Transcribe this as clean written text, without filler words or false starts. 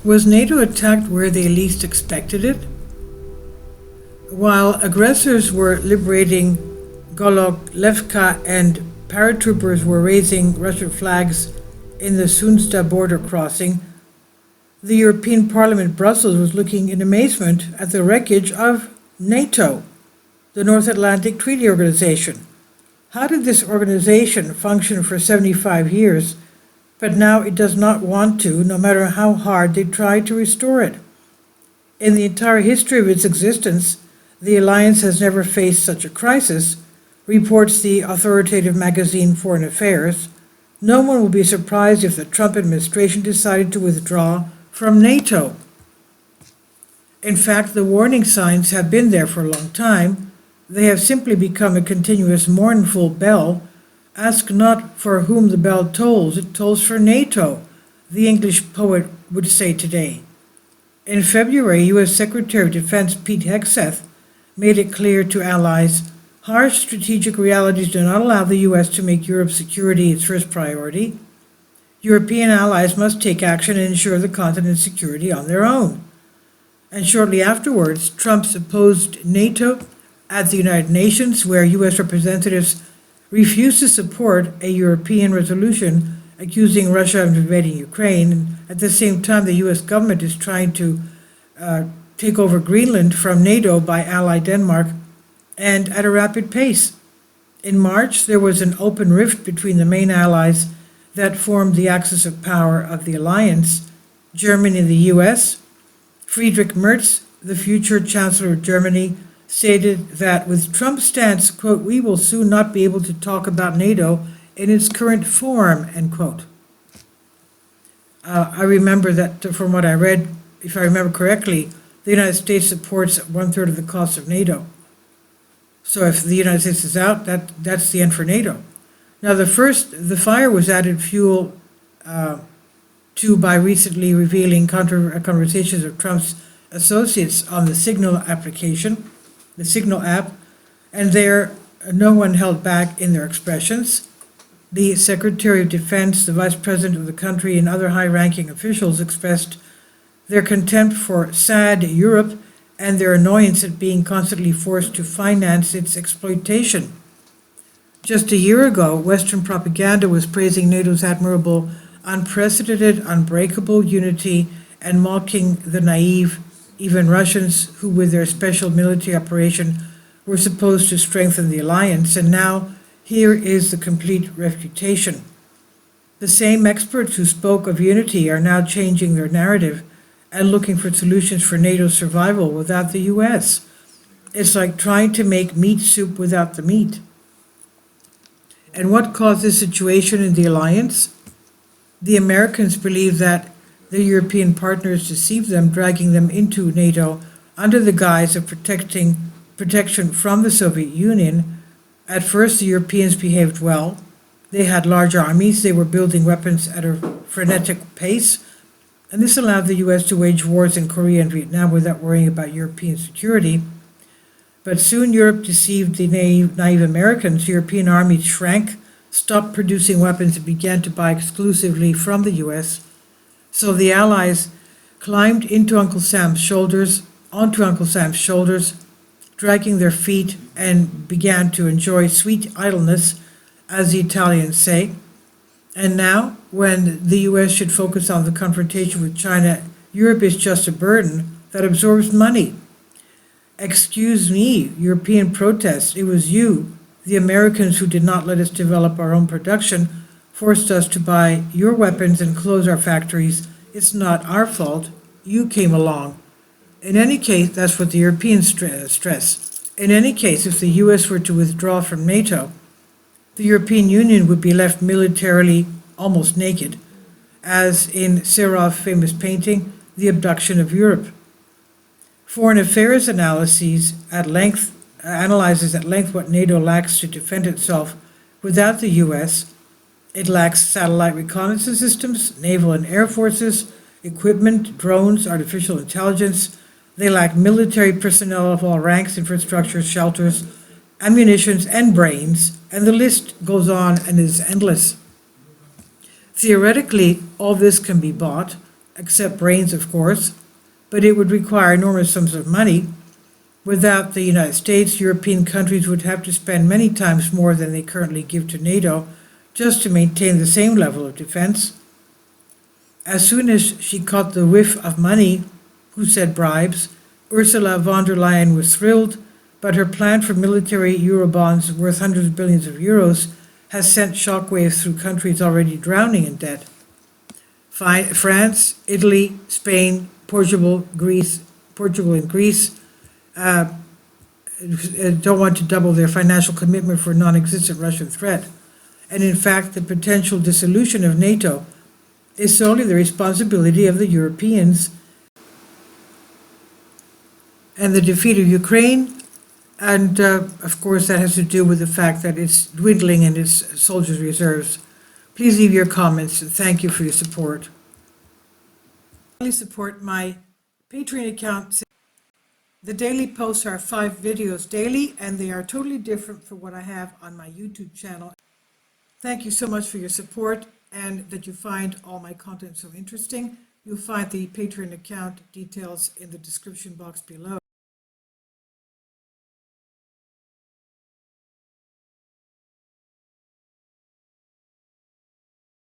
Was NATO attacked where they least expected it? While aggressors were liberating Gologlevka and paratroopers were raising Russian flags in the Sunsta border crossing, the European Parliament Brussels was looking in amazement at the wreckage of NATO, the North Atlantic Treaty Organization. How did this organization function for 75 years, but now it does not want to, no matter how hard they try to restore it? In the entire history of its existence, the alliance has never faced such a crisis, reports the authoritative magazine Foreign Affairs. No one will be surprised if the Trump administration decided to withdraw from NATO. In fact, the warning signs have been there for a long time. They have simply become a continuous mournful bell. Ask not for whom the bell tolls, it tolls for NATO, the English poet would say today. In February, U.S. Secretary of Defense Pete Hegseth made it clear to allies, harsh strategic realities do not allow the U.S. to make Europe's security its first priority. European allies must take action and ensure the continent's security on their own. And shortly afterwards, Trump opposed NATO at the United Nations, where U.S. representatives refused to support a European resolution accusing Russia of invading Ukraine. And at the same time, the U.S. government is trying to take over Greenland from NATO by ally Denmark, and at a rapid pace. In March, there was an open rift between the main allies that formed the axis of power of the alliance, Germany and the US. Friedrich Merz, the future Chancellor of Germany, stated that with Trump's stance, quote, "we will soon not be able to talk about NATO in its current form," end quote. I remember that from what I read, if I remember correctly, the United States supports 1/3 of the cost of NATO. So if the United States is out, that's the end for NATO. Now the fire was added fuel to by recently revealing conversations of Trump's associates on the Signal application, the Signal app, and there no one held back in their expressions. The Secretary of Defense, the Vice President of the country, and other high-ranking officials expressed their contempt for sad Europe and their annoyance at being constantly forced to finance its exploitation. Just a year ago, Western propaganda was praising NATO's admirable, unprecedented, unbreakable unity and mocking the naive, even Russians who, with their special military operation, were supposed to strengthen the alliance. And now, here is the complete refutation. The same experts who spoke of unity are now changing their narrative and looking for solutions for NATO's survival without the U.S. It's like trying to make meat soup without the meat. And what caused this situation in the alliance? The Americans believe that their European partners deceived them, dragging them into NATO under the guise of protection from the Soviet Union. At first, the Europeans behaved well. They had large armies, they were building weapons at a frenetic pace, and this allowed the U.S. to wage wars in Korea and Vietnam without worrying about European security. But soon Europe deceived the naive Americans. European armies shrank, stopped producing weapons, and began to buy exclusively from the U.S. So the Allies climbed onto Uncle Sam's shoulders, dragging their feet, and began to enjoy sweet idleness, as the Italians say. And now, when the U.S. should focus on the confrontation with China, Europe is just a burden that absorbs money. Excuse me, European protests. It was you, the Americans, who did not let us develop our own production, forced us to buy your weapons and close our factories. It's not our fault. You came along. In any case, that's what the Europeans stress. In any case, if the U.S. were to withdraw from NATO, the European Union would be left militarily almost naked, as in Serov's famous painting, The Abduction of Europe. Foreign Affairs analyzes at length what NATO lacks to defend itself without the U.S. It lacks satellite reconnaissance systems, naval and air forces, equipment, drones, artificial intelligence. They lack military personnel of all ranks, infrastructure, shelters, ammunitions, and brains, and the list goes on and is endless. Theoretically, all this can be bought, except brains, of course, but it would require enormous sums of money. Without the United States, European countries would have to spend many times more than they currently give to NATO just to maintain the same level of defense. As soon as she caught the whiff of money, who said bribes, Ursula von der Leyen was thrilled, but her plan for military Eurobonds worth hundreds of billions of euros has sent shockwaves through countries already drowning in debt. France, Italy, Spain, Portugal and Greece don't want to double their financial commitment for a non-existent Russian threat. And in fact, the potential dissolution of NATO is solely the responsibility of the Europeans. And the defeat of Ukraine, and of course that has to do with the fact that it's dwindling in its soldiers' reserves. Please leave your comments, and thank you for your support. Please support my Patreon account. The daily posts are 5 videos daily, and they are totally different from what I have on my YouTube channel. Thank you so much for your support, and that you find all my content so interesting. You'll find the Patreon account details in the description box below.